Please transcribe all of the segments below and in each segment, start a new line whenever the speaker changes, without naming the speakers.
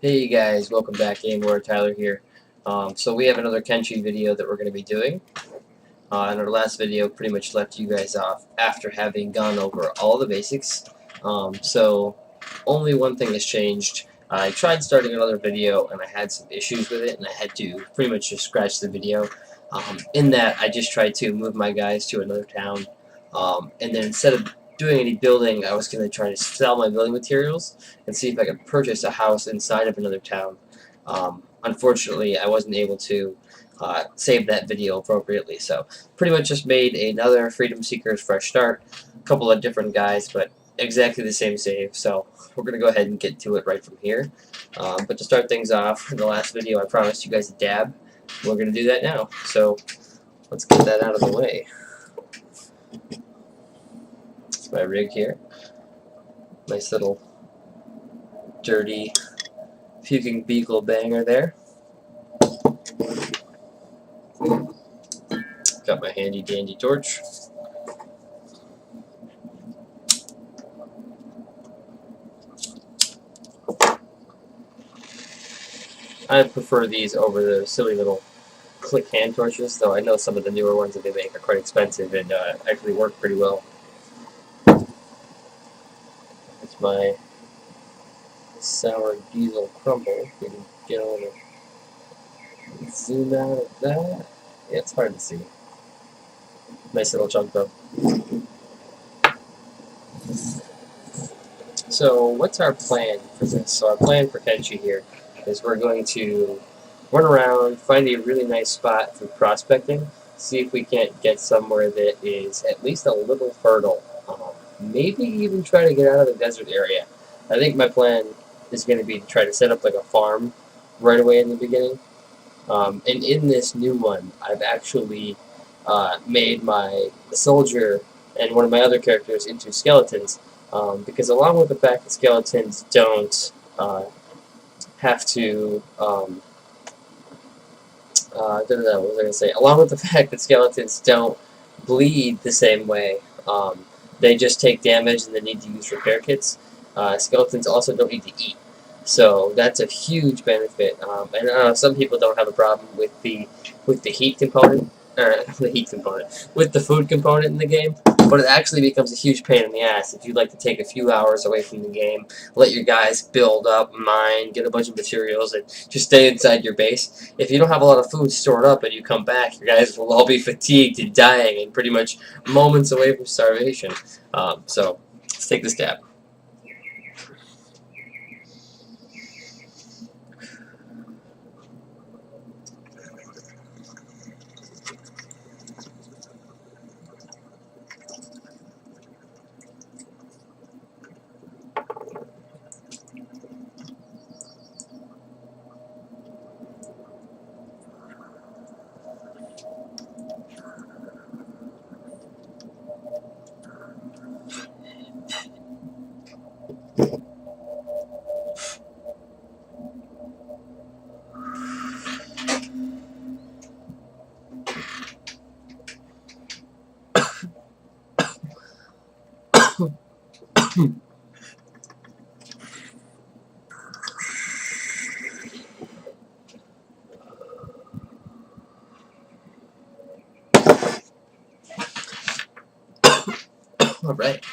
Hey guys, welcome back. Game Lord Tyler here. So we have another Kenshi video that we're going to be doing. And our last video pretty much left you guys off after having gone over all the basics. So only one thing has changed. I tried starting another video and I had some issues with it and I had to pretty much just scratch the video. In that I just tried to move my guys to another town. And then instead of doing any building, I was going to try to sell my building materials and see if I could purchase a house inside of another town. Unfortunately, I wasn't able to save that video appropriately, so pretty much just made another Freedom Seekers Fresh Start, a couple of different guys, but exactly the same save, so we're going to go ahead and get to it right from here. But to start things off, in the last video I promised you guys a dab. We're going to do that now, so let's get that out of the way. It's my rig here. Nice little dirty puking beagle banger there. Got my handy dandy torch. I prefer these over the silly little click hand torches, though I know some of the newer ones that they make are quite expensive and actually work pretty well. It's my sour diesel crumble. You can get a little zoom out of that. Yeah, it's hard to see. Nice little chunk though. So what's our plan for this? So our plan for Kenshi here is we're going to run around, find a really nice spot for prospecting, see if we can't get somewhere that is at least a little fertile. Maybe even try to get out of the desert area. I think my plan is going to be to try to set up like a farm right away in the beginning. And in this new one, I've actually made my soldier and one of my other characters into skeletons, because along with the fact that skeletons don't have to, what was I going to say? Along with the fact that skeletons don't bleed the same way, they just take damage and they need to use repair kits. Skeletons also don't need to eat. So that's a huge benefit, and some people don't have a problem with the heat component, with the food component in the game. But it actually becomes a huge pain in the ass if you'd like to take a few hours away from the game, let your guys build up, mine, get a bunch of materials, and just stay inside your base. If you don't have a lot of food stored up and you come back, your guys will all be fatigued and dying and pretty much moments away from starvation. So let's take this dab. All right.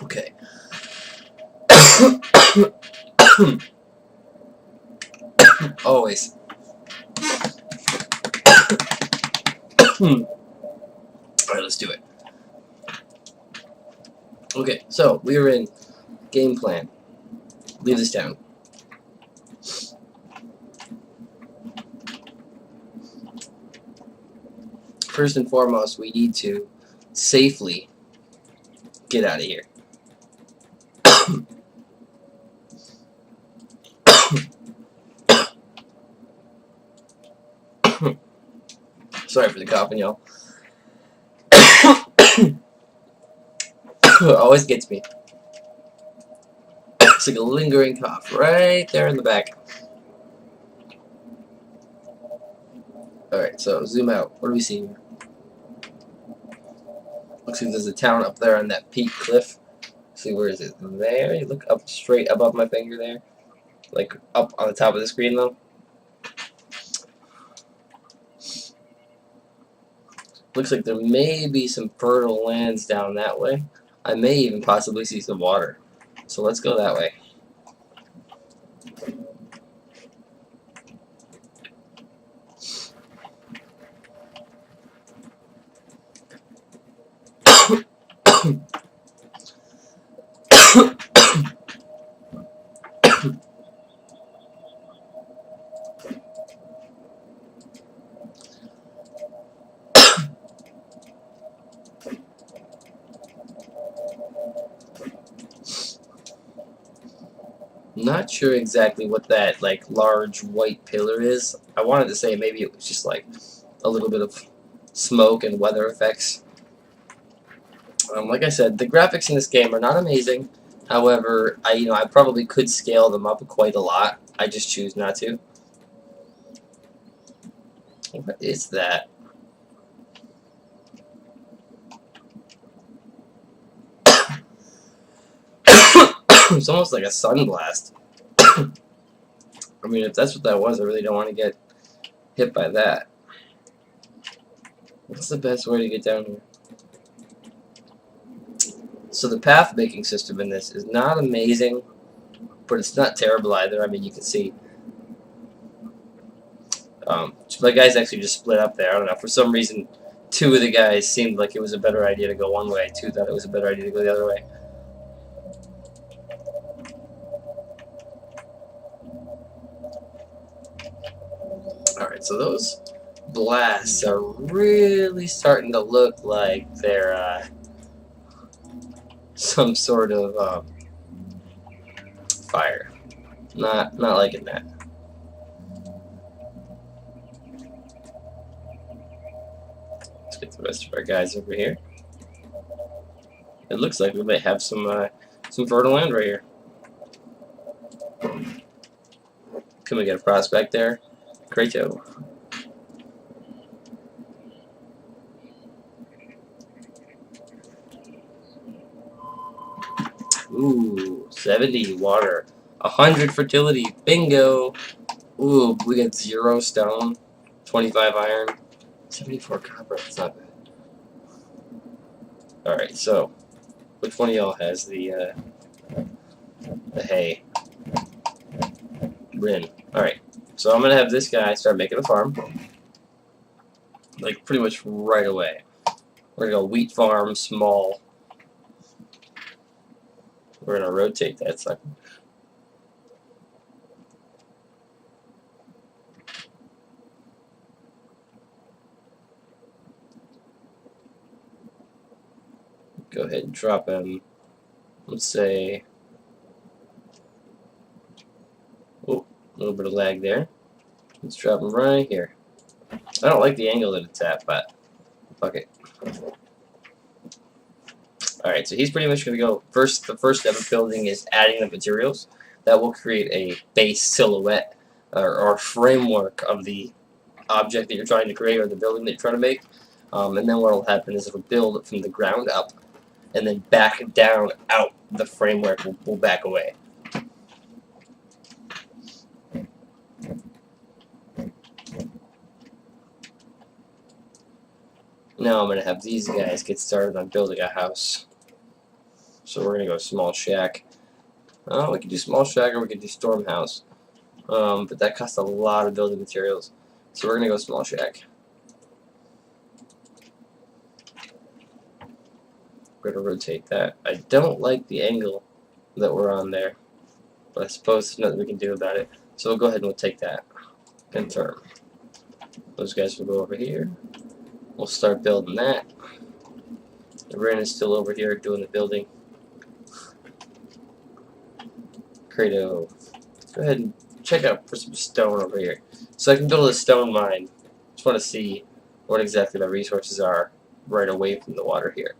Okay. Always. Alright, let's do it. Okay, so we are in game plan. Leave this down. First and foremost, we need to safely get out of here. Sorry for the coughing, y'all. Always gets me. It's like a lingering cough right there in the back. Alright, so zoom out. What do we see here? Looks like there's a town up there on that peak cliff. See, where is it? There. You look up straight above my finger there. Like up on the top of the screen though. Looks like there may be some fertile lands down that way. I may even possibly see some water. So let's go that way. Not sure exactly what that like large white pillar is. I wanted to say maybe it was just like a little bit of smoke and weather effects. Like I said, the graphics in this game are not amazing. However, I probably could scale them up quite a lot. I just choose not to. What is that? It's almost like a sunblast. I mean, if that's what that was, I really don't want to get hit by that. What's the best way to get down here? So the path making system in this is not amazing, but it's not terrible either. I mean, you can see my guys actually just split up there. I don't know, for some reason two of the guys seemed like it was a better idea to go one way, two thought it was a better idea to go the other way. Alright, so those blasts are really starting to look like they're some sort of fire. Not liking that. Let's get the rest of our guys over here. It looks like we might have some fertile land right here. Can we get a prospect there? Greato. Ooh, 70 water. 100 fertility. Bingo! Ooh, we got 0 stone. 25 iron. 74 copper. That's not bad. Alright, so which one of y'all has the hay? Rin. Alright. So I'm gonna have this guy start making a farm. Like pretty much right away. We're gonna go wheat farm, small. We're gonna rotate that sucker. Go ahead and drop him. Let's say, oh, a little bit of lag there. Let's drop him right here. I don't like the angle that it's at, but fuck it. Alright, so he's pretty much going to go first. The first step of building is adding the materials. That will create a base silhouette or framework of the object that you're trying to create or the building that you're trying to make. And then what will happen is it'll build from the ground up and then back down out. The framework will back away. Now I'm going to have these guys get started on building a house. So we're going to go small shack. We can do small shack or we can do storm house. But that costs a lot of building materials. So we're going to go small shack. We're going to rotate that. I don't like the angle that we're on there, but I suppose there's nothing we can do about it. So we'll go ahead and we'll take that. Confirm. Those guys will go over here. We'll start building that. Ren is still over here doing the building. Credo. Go ahead and check out for some stone over here. So I can build a stone mine. Just want to see what exactly the resources are right away from the water here.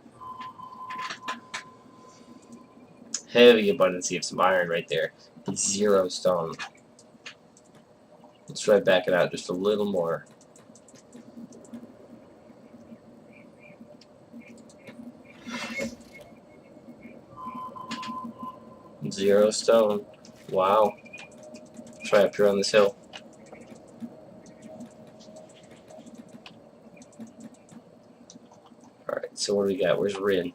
Heavy abundance of some iron right there. But 0 stone. Let's try back it out just a little more. 0 stone. Wow. Try up here on this hill. Alright, so what do we got? Where's Rin?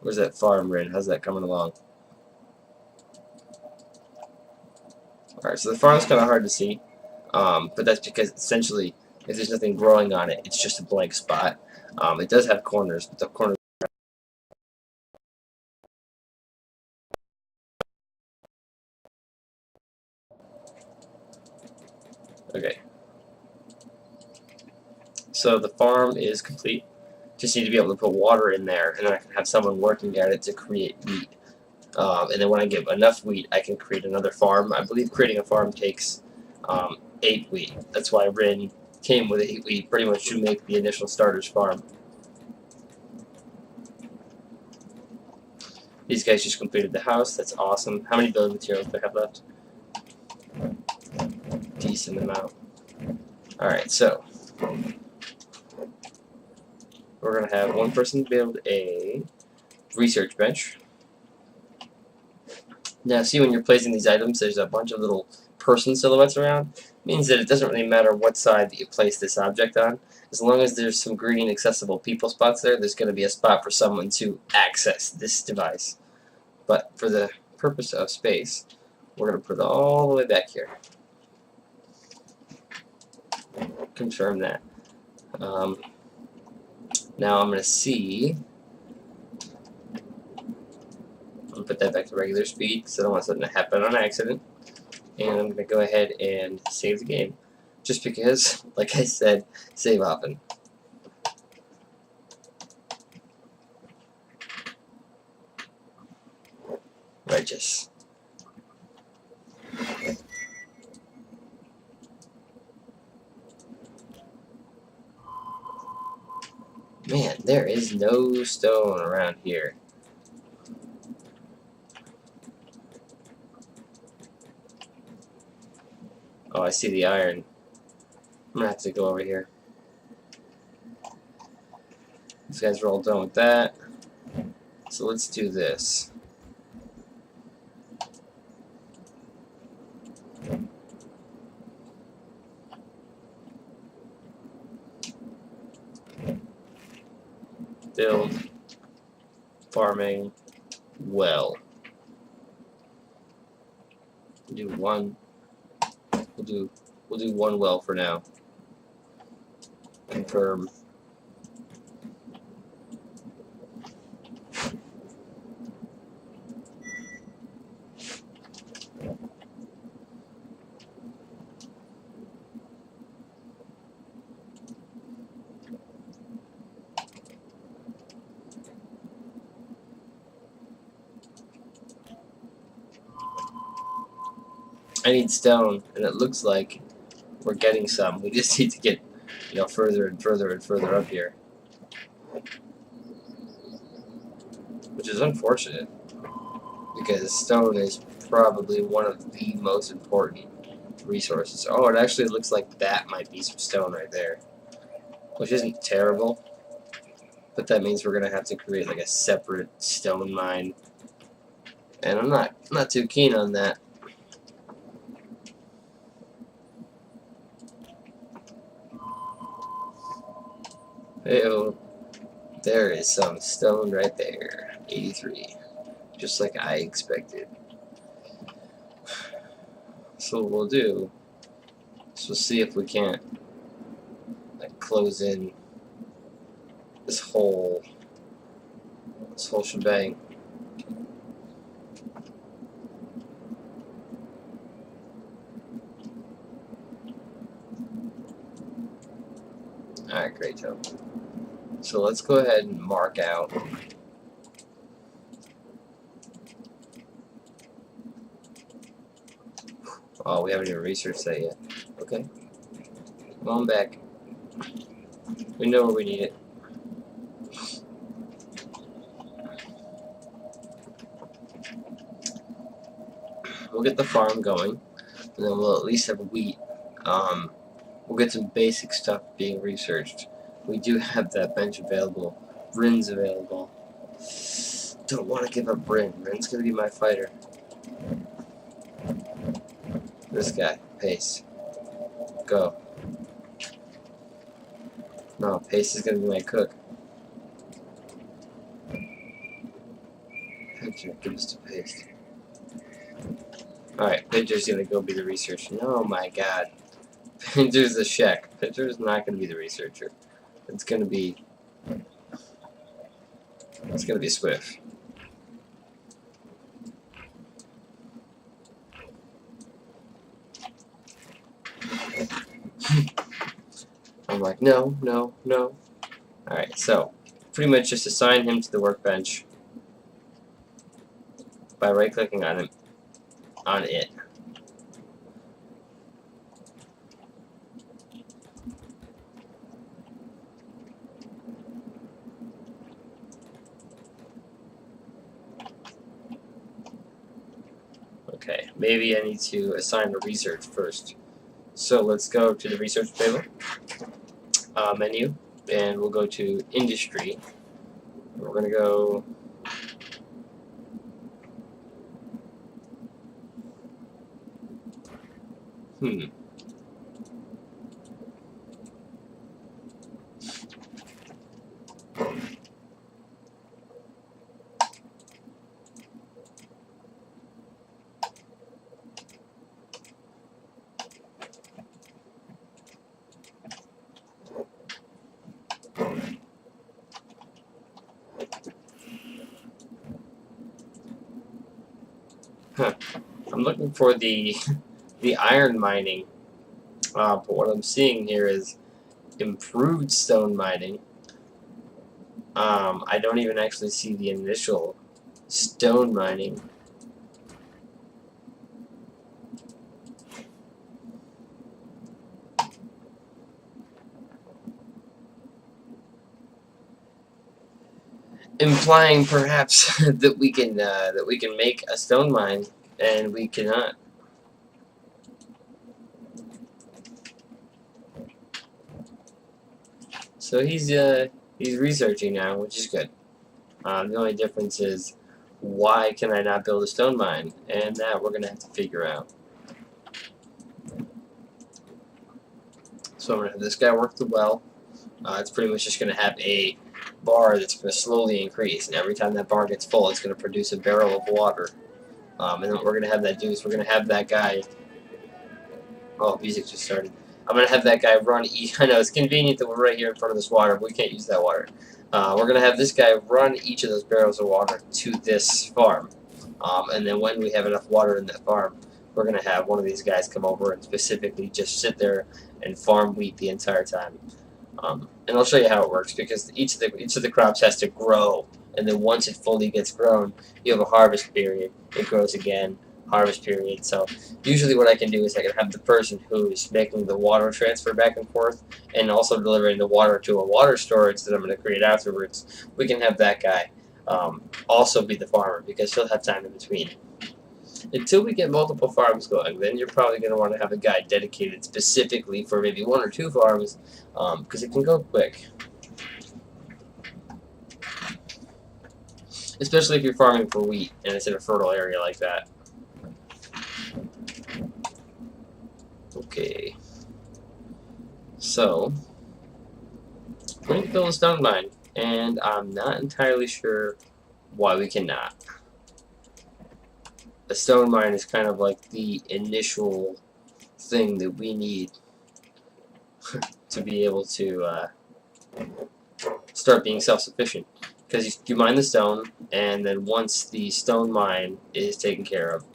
Where's that farm, Rin? How's that coming along? Alright, so the farm's kind of hard to see. But that's because essentially, if there's nothing growing on it, it's just a blank spot. It does have corners, but the corners. Okay. So the farm is complete. Just need to be able to put water in there, and then I can have someone working at it to create wheat. And then when I get enough wheat, I can create another farm. I believe creating a farm takes 8 wheat. That's why Rin came with 8 wheat, pretty much to make the initial starter's farm. These guys just completed the house. That's awesome. How many building materials do I have left? Decent amount. Alright, so we're going to have one person build a research bench. Now, see, when you're placing these items, there's a bunch of little person silhouettes around. It means that it doesn't really matter what side that you place this object on. As long as there's some green accessible people spots there, there's going to be a spot for someone to access this device. But for the purpose of space, we're going to put it all the way back here. Confirm that. Now I'm going to see. I'll put that back to regular speed because I don't want something to happen on accident. And I'm going to go ahead and save the game. Just because, like I said, save often. Righteous. Man, there is no stone around here. Oh, I see the iron. I'm gonna have to go over here. These guys are all done with that. So let's do this. Build farming well. Do one. We'll do one well for now. Confirm. I need stone, and it looks like we're getting some. We just need to get, further and further and further up here, which is unfortunate because stone is probably one of the most important resources. Oh, it actually looks like that might be some stone right there, which isn't terrible, but that means we're gonna have to create like a separate stone mine, and I'm not too keen on that. Ew, there is some stone right there. 83. Just like I expected. So what we'll do is we'll see if we can't close in this whole shebang. Alright, great job. So let's go ahead and mark out oh, we haven't even researched that yet. Okay. Come on back. We know where we need it. We'll get the farm going, and then we'll at least have wheat. We'll get some basic stuff being researched. We do have that bench available. Rin's available. don't want to give up Rin. Rin's going to be my fighter. This guy. Pace. Go. No, Pace is going to be my cook. Picture, give us to Pace. Alright, Pinter's going to go be the researcher. No, my god. Pinter's the Shek. Pinter's not going to be the researcher. It's going to be... It's going to be Swift. I'm like, no, no, no. Alright, so, pretty much just assign him to the workbench by right-clicking on him, on it. Okay, maybe I need to assign the research first. So let's go to the research table, menu, and we'll go to industry. We're going to go I'm looking for the iron mining, but what I'm seeing here is improved stone mining. I don't even actually see the initial stone mining. Implying perhaps that we can make a stone mine, and we cannot. So he's researching now, which is good. The only difference is, why can I not build a stone mine? And that we're gonna have to figure out. So I'm gonna have this guy work the well. It's pretty much just gonna have a bar that's going to slowly increase, and every time that bar gets full, it's going to produce a barrel of water. And then what we're going to have that do is we're going to have that guy... Oh, music just started. I'm going to have that guy run... I know, it's convenient that we're right here in front of this water, but we can't use that water. We're going to have this guy run each of those barrels of water to this farm. And then when we have enough water in that farm, we're going to have one of these guys come over and specifically just sit there and farm wheat the entire time. And I'll show you how it works, because each of the crops has to grow, and then once it fully gets grown, you have a harvest period. It grows again, harvest period. So usually what I can do is I can have the person who's making the water transfer back and forth, and also delivering the water to a water storage that I'm going to create afterwards. We can have that guy also be the farmer, because he'll have time in between. Until we get multiple farms going, then you're probably going to want to have a guy dedicated specifically for maybe 1 or 2 farms, because it can go quick. Especially if you're farming for wheat and it's in a fertile area like that. Okay. So, we're going to build a stone mine, and I'm not entirely sure why we cannot. A stone mine is kind of like the initial thing that we need to be able to start being self-sufficient. Because you mine the stone, and then once the stone mine is taken care of,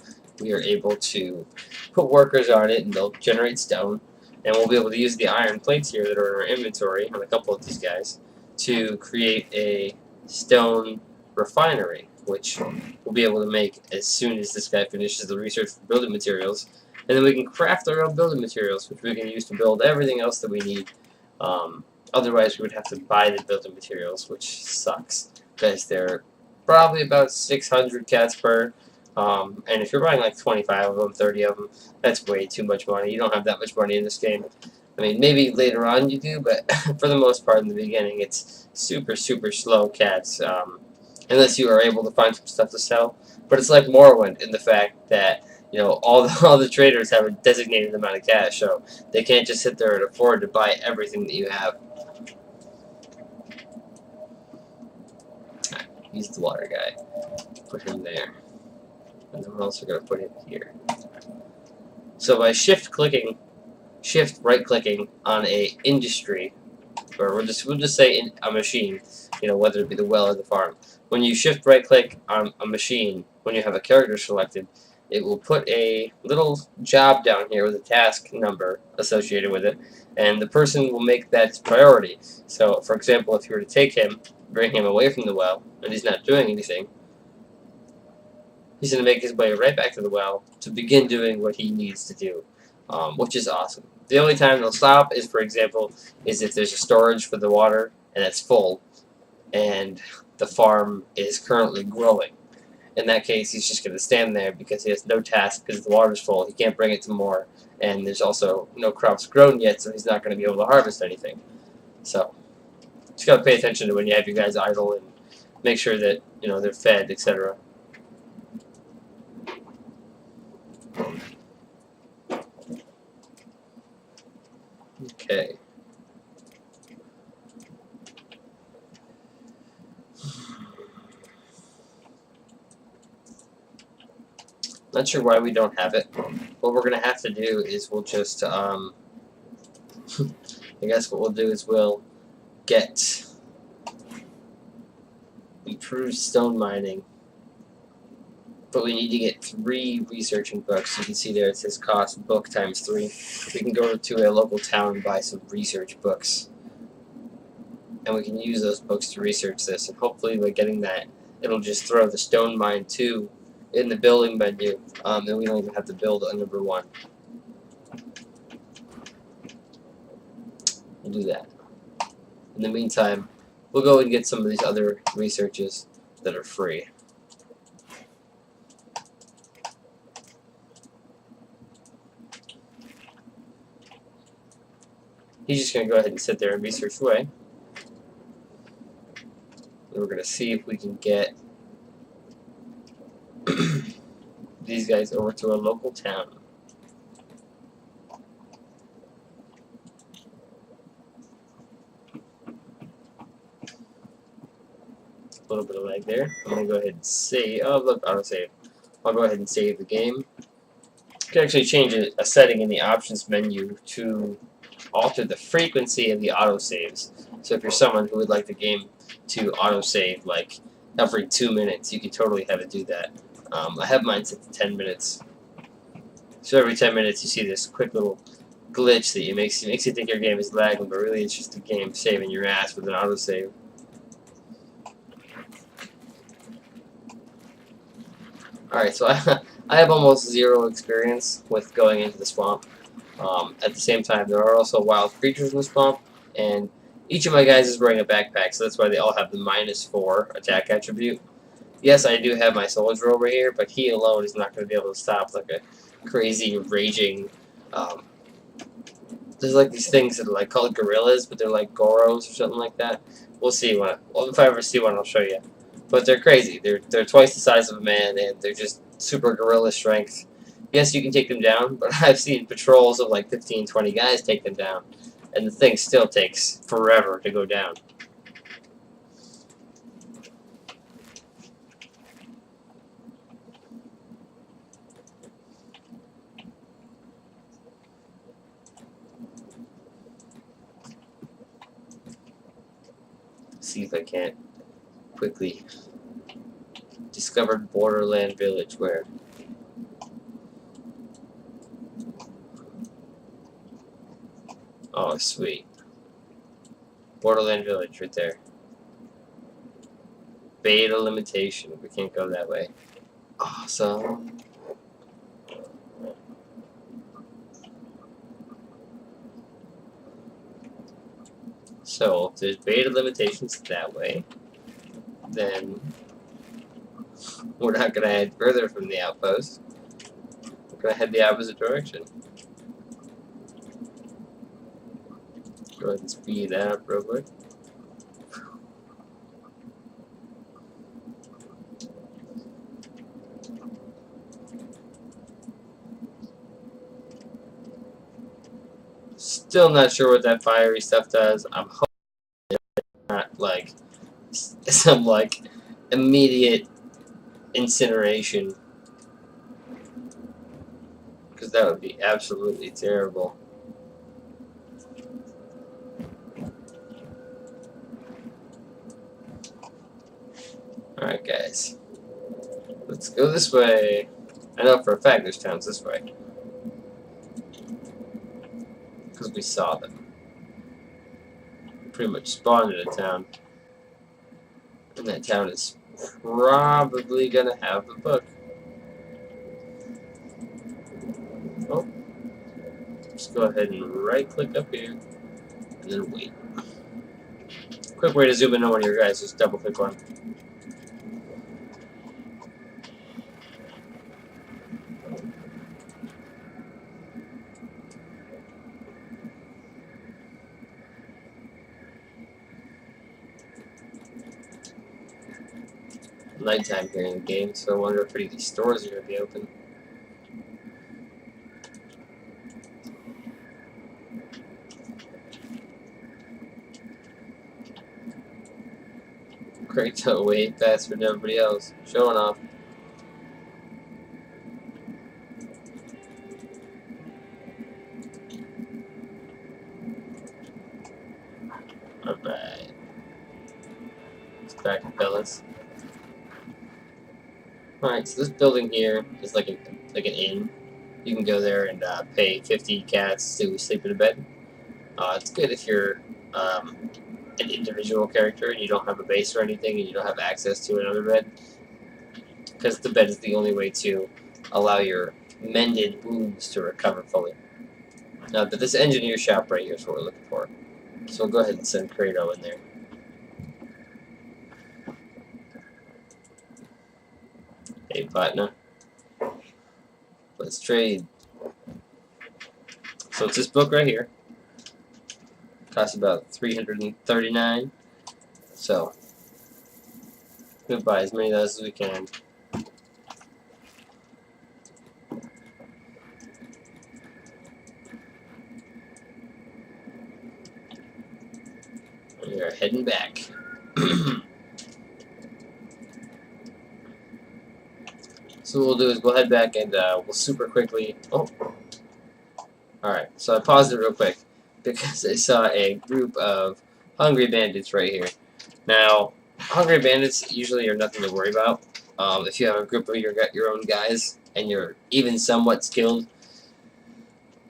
we are able to put workers on it, and they'll generate stone, and we'll be able to use the iron plates here that are in our inventory on a couple of these guys to create a stone refinery, which we'll be able to make as soon as this guy finishes the research for building materials. And then we can craft our own building materials, which we can use to build everything else that we need. Otherwise, we would have to buy the building materials, which sucks, because they're probably about 600 cats per. And if you're buying like 25 of them, 30 of them, that's way too much money. You don't have that much money in this game. I mean, maybe later on you do, but for the most part in the beginning, it's super, super slow cats. And unless you are able to find some stuff to sell. But it's like Morrowind in the fact that, you know, all the traders have a designated amount of cash, so they can't just sit there and afford to buy everything that you have. He's the water guy. Put him there. And then we're also going to put him here. So by shift right clicking on a industry, or we'll just say in a machine, you know, whether it be the well or the farm. When you shift right click on a machine, when you have a character selected, it will put a little job down here with a task number associated with it, and the person will make that its priority. So, for example, if you were to take him, bring him away from the well, and he's not doing anything, he's going to make his way right back to the well to begin doing what he needs to do, which is awesome. The only time they'll stop is, for example, is if there's a storage for the water and it's full, and the farm is currently growing. In that case, he's just going to stand there because he has no task because the water's full. He can't bring it to more, and there's also no crops grown yet, so he's not going to be able to harvest anything. So, just got to pay attention to when you have your guys idle and make sure that, you know, they're fed, etc. Okay. Not sure why we don't have it. What we're going to have to do is we'll just, I guess what we'll do is we'll get improved stone mining. But we need to get 3 researching books. You can see there it says cost book times 3. We can go to a local town and buy some research books. And we can use those books to research this. And hopefully by getting that, it'll just throw the stone mine 2 in the building menu. And we don't even have to build a number 1. We'll do that. In the meantime, we'll go and get some of these other researches that are free. He's just going to go ahead and sit there and research away. And we're going to see if we can get these guys over to a local town. A little bit of lag there. I'm going to go ahead and save. Oh, look, autosave. I'll go ahead and save the game. You can actually change a setting in the options menu to alter the frequency of the autosaves. So if you're someone who would like the game to autosave like every 2 minutes, you can totally have it do that. I have mine set to 10 minutes. So every 10 minutes you see this quick little glitch that makes you think your game is lagging, but really it's just a game saving your ass with an autosave. Alright, so I have almost 0 experience with going into the swamp. At the same time, there are also wild creatures in the swamp, and each of my guys is wearing a backpack, so that's why they all have the -4 attack attribute. Yes, I do have my soldier over here, but he alone is not going to be able to stop like a crazy, raging... there's like these things that are like called gorillas, but they're like goros or something like that. We'll see when if I ever see one, I'll show you. But they're crazy. They're twice the size of a man, and they're just super gorilla strength. Yes, you can take them down, but I've seen patrols of like 15, 20 guys take them down, and the thing still takes forever to go down. See if I can't quickly. Discovered Borderland Village, where? Oh, sweet. Borderland Village, right there. Beta limitation. We can't go that way. Awesome. So, if there's beta limitations that way, then we're not going to head further from the outpost. We're going to head the opposite direction. Go ahead and speed that up real quick. Still not sure what that fiery stuff does. I'm hoping it's not like some like immediate incineration, because that would be absolutely terrible. Alright guys, let's go this way. I know for a fact there's towns this way, because we saw them. Pretty much spawned in a town, and that town is probably gonna have the book. Oh, just go ahead and right click up here, and then wait. Quick way to zoom in on one of your guys, just double click one. Nighttime here in the game, so I wonder if any of these stores are going to be open. Great to way faster than everybody else. Showing off. Alright. Let's back to fellas. Alright, so this building here is like an inn. You can go there and pay 50 cats to sleep in a bed. It's good if you're an individual character and you don't have a base or anything and you don't have access to another bed, because the bed is the only way to allow your mended wounds to recover fully. But this engineer shop right here is what we're looking for. So we'll go ahead and send Kratos in there. Hey, partner. Let's trade. So it's this book right here. Costs about $339. So we'll buy as many of those as we can. We are heading back. So what we'll do is we'll head back and we'll super quickly. Oh, alright. So I paused it real quick because I saw a group of hungry bandits right here. Now, hungry bandits usually are nothing to worry about. If you have a group of your own guys and you're even somewhat skilled,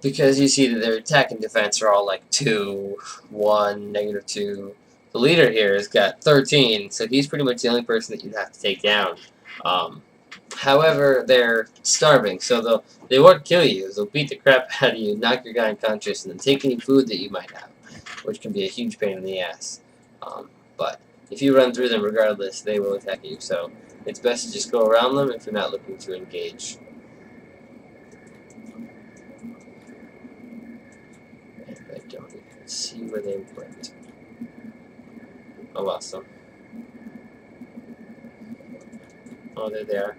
because you see that their attack and defense are all like 2, 1, -2. The leader here has got 13, so he's pretty much the only person that you'd have to take down. However, they're starving, so they won't kill you. They'll beat the crap out of you, knock your guy unconscious, and then take any food that you might have, which can be a huge pain in the ass. But if you run through them regardless, they will attack you, so it's best to just go around them if you're not looking to engage. And I don't even see where they went. I lost them. Oh, there they are.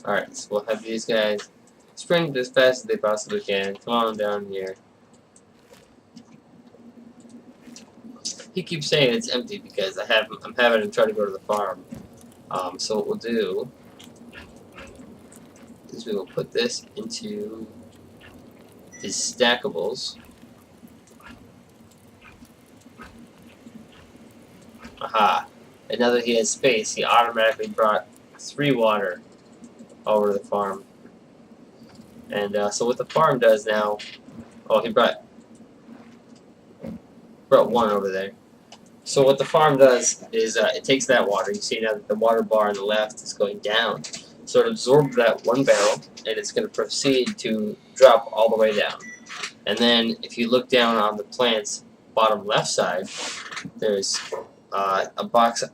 Alright, so we'll have these guys sprint as fast as they possibly can. Come on down here. He keeps saying it's empty because I'm having him try to go to the farm. So what we'll do is we will put this into his stackables. Aha! And now that he has space, he automatically brought 3 water over the farm. And so what the farm does now, oh, he brought 1 over there. So what the farm does is it takes that water. You see now that the water bar on the left is going down. So it absorbed that 1 barrel, and it's going to proceed to drop all the way down. And then if you look down on the plant's bottom left side, there's a box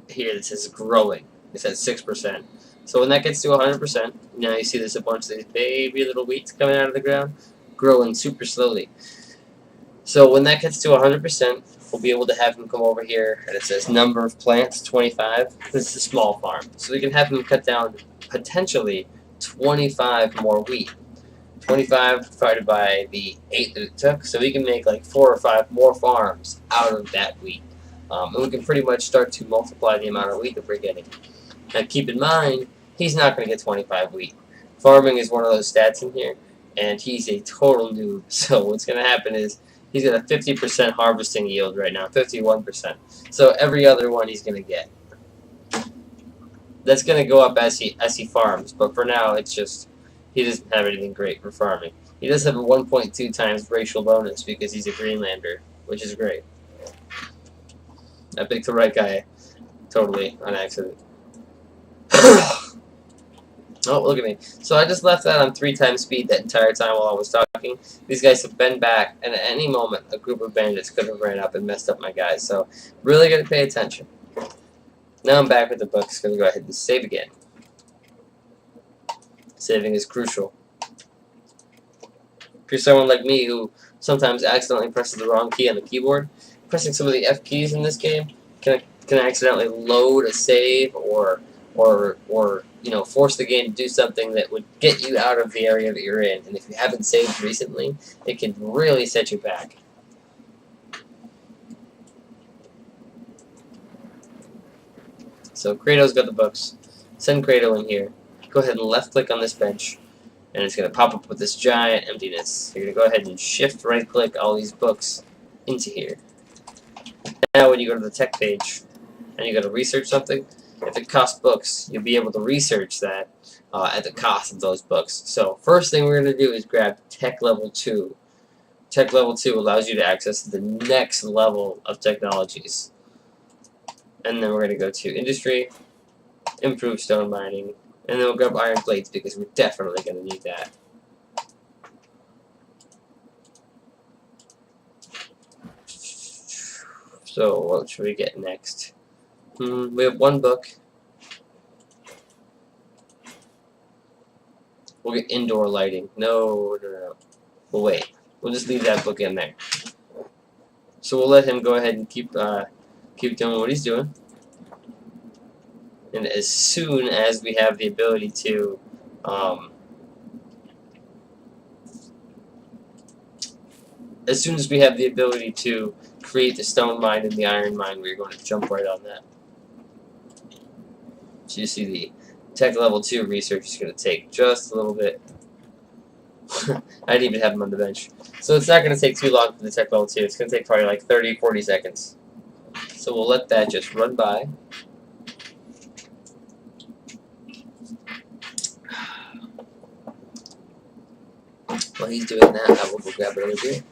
here that says growing. It's at 6%. So when that gets to 100%, now you see there's a bunch of these baby little weeds coming out of the ground, growing super slowly. So when that gets to 100%, we'll be able to have him come over here, and it says number of plants, 25. This is a small farm. So we can have him cut down potentially 25 more wheat. 25 divided by the 8 that it took, so we can make like 4 or 5 more farms out of that wheat. And we can pretty much start to multiply the amount of wheat that we're getting. Now keep in mind, he's not going to get 25 wheat. Farming is one of those stats in here, and he's a total noob. So what's going to happen is he's got a 50% harvesting yield right now, 51%. So every other one he's going to get. That's going to go up as he farms, but for now it's just he doesn't have anything great for farming. He does have a 1.2 times racial bonus because he's a Greenlander, which is great. I picked the right guy totally on accident. Oh, look at me. So I just left that on 3 times speed that entire time while I was talking. These guys have been back, and at any moment, a group of bandits could have ran up and messed up my guys. So really got to pay attention. Now I'm back with the books. Going to go ahead and save again. Saving is crucial. If you're someone like me who sometimes accidentally presses the wrong key on the keyboard, pressing some of the F keys in this game can accidentally load a save or you know, force the game to do something that would get you out of the area that you're in. And if you haven't saved recently, it can really set you back. So Kratos got the books. Send Kratos in here. Go ahead and left click on this bench, and it's going to pop up with this giant emptiness. You're going to go ahead and shift right click all these books into here. Now when you go to the tech page and you go to research something, if it costs books, you'll be able to research that at the cost of those books. So first thing we're going to do is grab Tech Level 2. Tech Level 2 allows you to access the next level of technologies. And then we're going to go to Industry, Improve Stone Mining, and then we'll grab Iron Plates because we're definitely going to need that. So what should we get next? We have 1 book. We'll get indoor lighting. No. We'll wait. We'll just leave that book in there. So we'll let him go ahead and keep doing what he's doing. And as soon as we have the ability to create the stone mine and the iron mine, we're going to jump right on that. So you see the Tech Level 2 research is going to take just a little bit. I didn't even have him on the bench. So it's not going to take too long for the Tech Level 2. It's going to take probably like 30-40 seconds. So we'll let that just run by. While he's doing that, I will go grab another beer.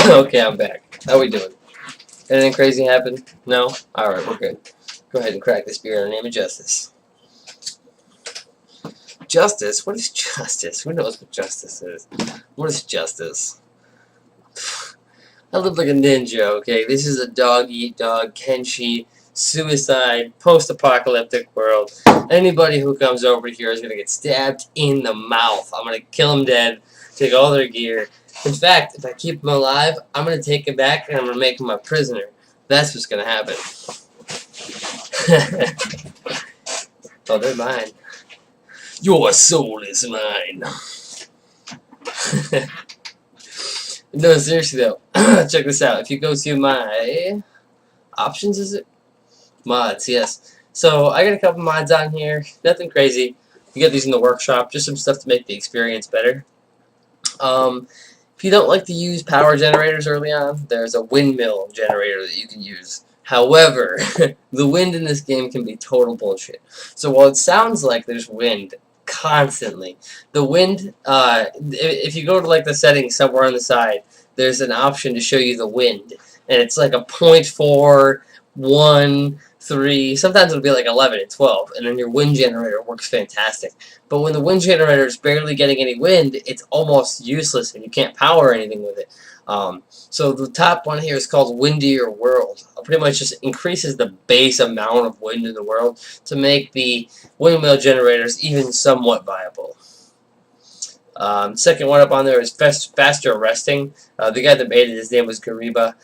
Okay, I'm back. How we doing? Anything crazy happened? No? Alright, we're good. Go ahead and crack this beer in the name of justice. Justice? What is justice? Who knows what justice is? What is justice? I live like a ninja, okay? This is a dog-eat-dog, Kenshi, suicide, post-apocalyptic world. Anybody who comes over here is going to get stabbed in the mouth. I'm going to kill them dead, take all their gear. In fact, if I keep them alive, I'm going to take them back and I'm going to make them a prisoner. That's what's going to happen. Oh, they're mine. Your soul is mine. No, seriously though, check this out. If you go to my options, is it? Mods, yes. So I got a couple mods on here. Nothing crazy. You get these in the workshop. Just some stuff to make the experience better. If you don't like to use power generators early on, there's a windmill generator that you can use. However, the wind in this game can be total bullshit. So while it sounds like there's wind constantly, the wind, if you go to like the settings somewhere on the side, there's an option to show you the wind. And it's like a 0.4, 1, 3, sometimes it'll be like 11 and 12, and then your wind generator works fantastic. But when the wind generator is barely getting any wind, it's almost useless and you can't power anything with it. So the top one here is called Windier World. It pretty much just increases the base amount of wind in the world to make the windmill generators even somewhat viable. Second one up on there is faster resting. The guy that made it, his name was Gariba.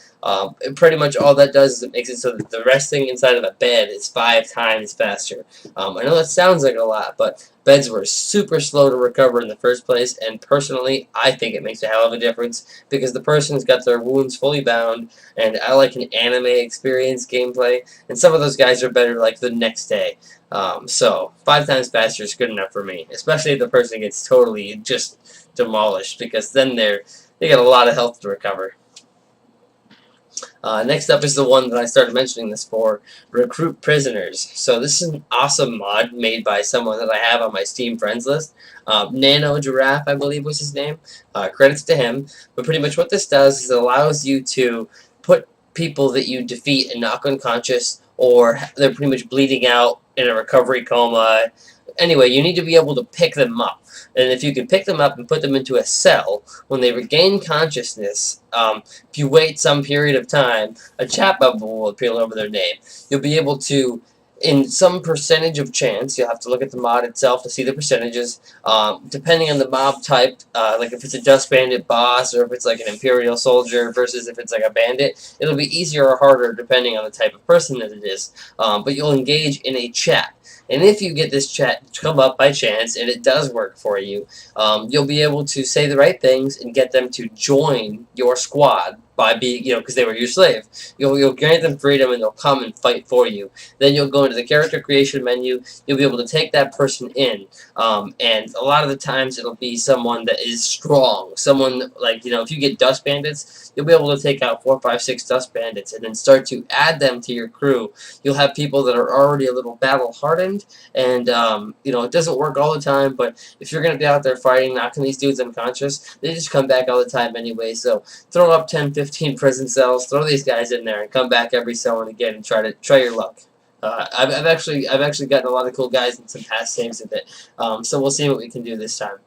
Pretty much all that does is it makes it so that the resting inside of a bed is 5 times faster. I know that sounds like a lot, but beds were super slow to recover in the first place, and personally, I think it makes a hell of a difference because the person's got their wounds fully bound, and I like an anime experience gameplay, and some of those guys are better like the next day. So 5 times faster is good enough for me, especially if the person gets totally just demolished, because then they got a lot of health to recover. Next up is the one that I started mentioning this for, Recruit Prisoners. So this is an awesome mod made by someone that I have on my Steam friends list. Nano Giraffe, I believe was his name. Credits to him. But pretty much what this does is it allows you to put people that you defeat and knock unconscious, or they're pretty much bleeding out in a recovery coma. Anyway, you need to be able to pick them up. And if you can pick them up and put them into a cell, when they regain consciousness, if you wait some period of time, a chat bubble will appear over their name. You'll be able to, in some percentage of chance, you'll have to look at the mod itself to see the percentages, depending on the mob type, like if it's a Dust Bandit boss, or if it's like an Imperial soldier versus if it's like a bandit, it'll be easier or harder depending on the type of person that it is. But you'll engage in a chat. And if you get this chat to come up by chance, and it does work for you, you'll be able to say the right things and get them to join your squad by being, because they were your slave. You'll grant them freedom and they'll come and fight for you. Then you'll go into the character creation menu. You'll be able to take that person in, and a lot of the times it'll be someone that is strong. Someone like, if you get Dust Bandits, you'll be able to take out 4, 5, 6 Dust Bandits and then start to add them to your crew. You'll have people that are already a little battle hardened, and it doesn't work all the time, but if you're going to be out there fighting, knocking these dudes unconscious, they just come back all the time anyway. So throw up 10, 15 prison cells, throw these guys in there, and come back every so and again and try your luck. I've actually gotten a lot of cool guys in some past saves with it, so we'll see what we can do this time.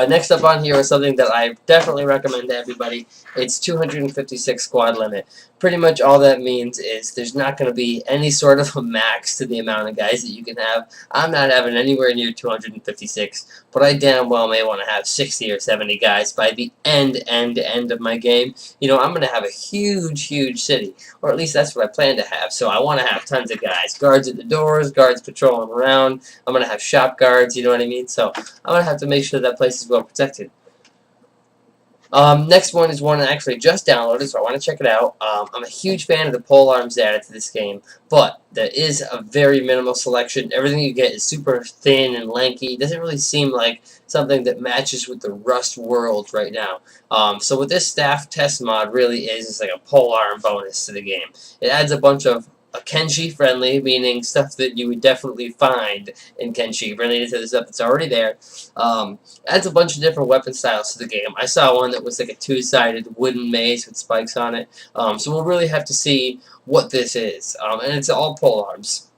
Next up on here is something that I definitely recommend to everybody. It's 256 squad limit. Pretty much all that means is there's not going to be any sort of a max to the amount of guys that you can have. I'm not having anywhere near 256, but I damn well may want to have 60 or 70 guys by the end of my game. I'm going to have a huge city, or at least that's what I plan to have. So I want to have tons of guys. Guards at the doors, guards patrolling around. I'm going to have shop guards, you know what I mean? So I'm going to have to make sure that place is well protected. Next one is one I actually just downloaded, so I want to check it out. I'm a huge fan of the pole arms added to this game, but there is a very minimal selection. Everything you get is super thin and lanky. It doesn't really seem like something that matches with the Rust world right now. So what this staff test mod really is like a pole arm bonus to the game. It adds a bunch of Kenshi friendly, meaning stuff that you would definitely find in Kenshi related to the stuff that's already there. Adds a bunch of different weapon styles to the game. I saw one that was like a 2-sided wooden mace with spikes on it. So we'll really have to see what this is. And it's all pole arms.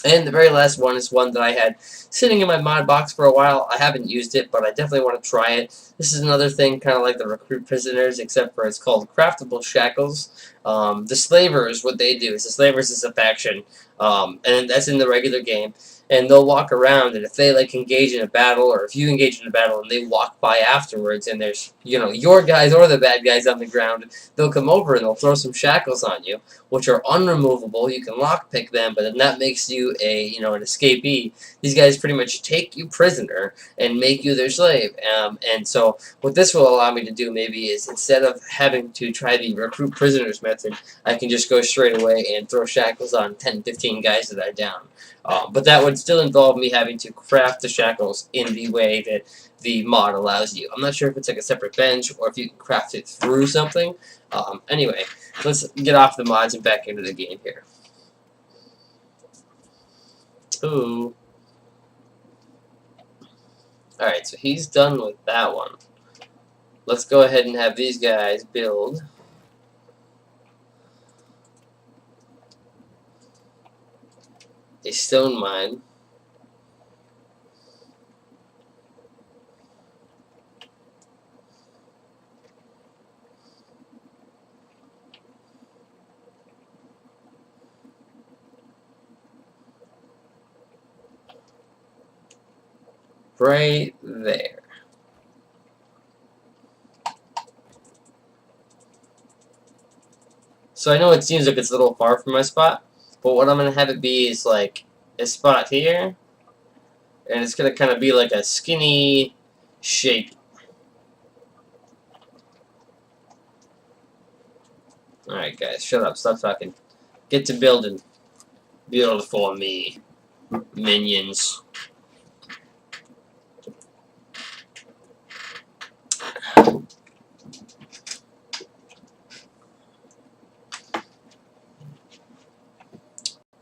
And the very last one is one that I had sitting in my mod box for a while. I haven't used it, but I definitely want to try it. This is another thing kind of like the Recruit Prisoners, except for it's called Craftable Shackles. The Slavers, what they do is the Slavers is a faction, and that's in the regular game. And they'll walk around, and if they engage in a battle, or if you engage in a battle and they walk by afterwards, and there's your guys or the bad guys on the ground, they'll come over and they'll throw some shackles on you, which are unremovable. You can lockpick them, but then that makes you an escapee. These guys pretty much take you prisoner and make you their slave. And so what this will allow me to do maybe is, instead of having to try the Recruit Prisoners method, I can just go straight away and throw shackles on 10, 15 guys that are down. But that would still involve me having to craft the shackles in the way that the mod allows you. I'm not sure if it's like a separate bench or if you can craft it through something. Anyway, let's get off the mods and back into the game here. Ooh. Alright, so he's done with that one. Let's go ahead and have these guys build a stone mine. Right there. So I know it seems like it's a little far from my spot, but what I'm going to have it be is like a spot here, and it's going to kind of be like a skinny shape. Alright guys, shut up, stop talking. Get to building. Build for me, minions.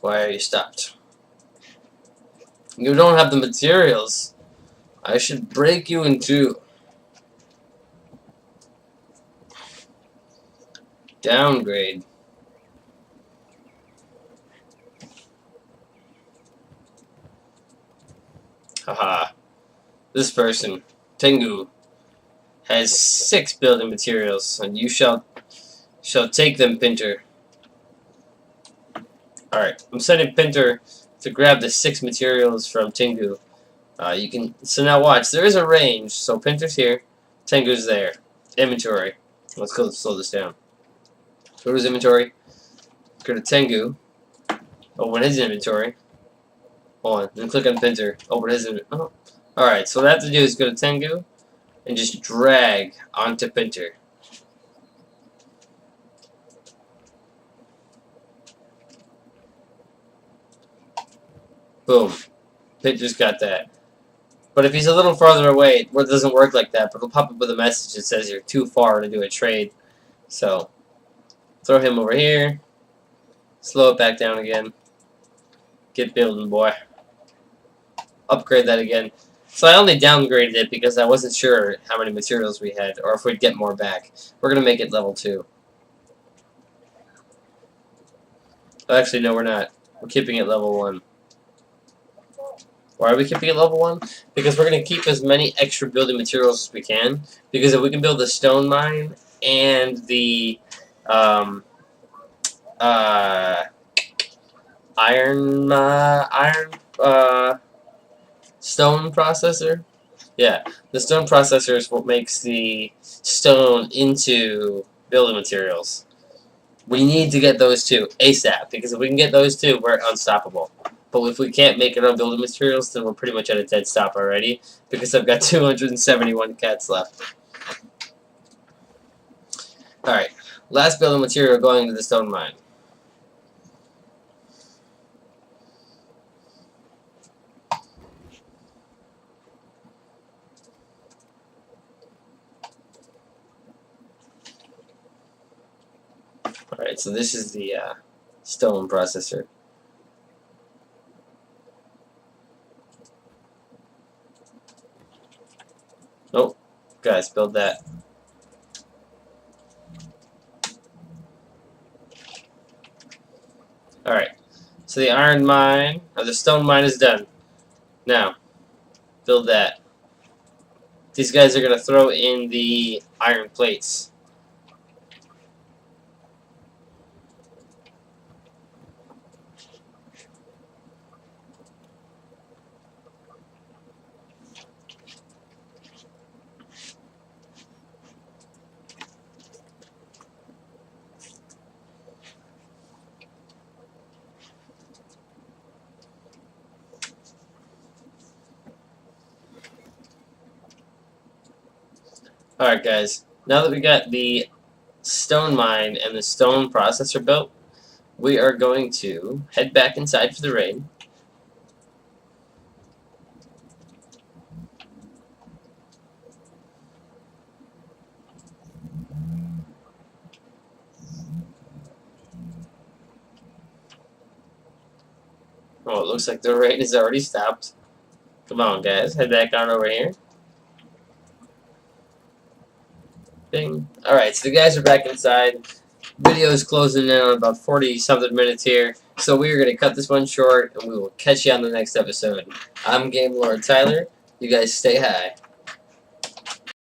Why are you stopped? You don't have the materials. I should break you in two. Downgrade. Haha. This person, Tengu, has 6 building materials, and you shall take them, Pinter. Alright, I'm sending Pinter to grab the 6 materials from Tengu. So now watch, there is a range, so Pinter's here, Tengu's there. Inventory. Let's go slow this down. Go to his inventory, go to Tengu, open his inventory, hold on, then click on Pinter, open his inventory. Oh. Alright, so what I have to do is go to Tengu, and just drag onto Pinter. Boom. Pinter's got that. But if he's a little farther away, it doesn't work like that, but it'll pop up with a message that says you're too far to do a trade. So, throw him over here, slow it back down again, get building, boy. Upgrade that again. So I only downgraded it because I wasn't sure how many materials we had, or if we'd get more back. We're going to make it level 2. Oh, actually, no, we're not. We're keeping it level 1. Why are we keeping it level 1? Because we're going to keep as many extra building materials as we can. Because if we can build the stone mine and the stone processor. Yeah, the stone processor is what makes the stone into building materials. We need to get those two ASAP, because if we can get those two, we're unstoppable. But if we can't make it on building materials, then we're pretty much at a dead stop already, because I've got 271 cats left. Alright, last building material going to the stone mine. Alright, so this is the stone processor. Nope. Guys, build that. Alright, so the iron mine, or the stone mine is done. Now, build that. These guys are going to throw in the iron plates. Alright guys, now that we got the stone mine and the stone processor built, we are going to head back inside for the raid. Oh, it looks like the rain has already stopped. Come on, guys. Head back on over here. Ding. Alright, so the guys are back inside. Video is closing in on about 40-something minutes here. So we are going to cut this one short, and we will catch you on the next episode. I'm Game Lord Tyler. You guys stay high.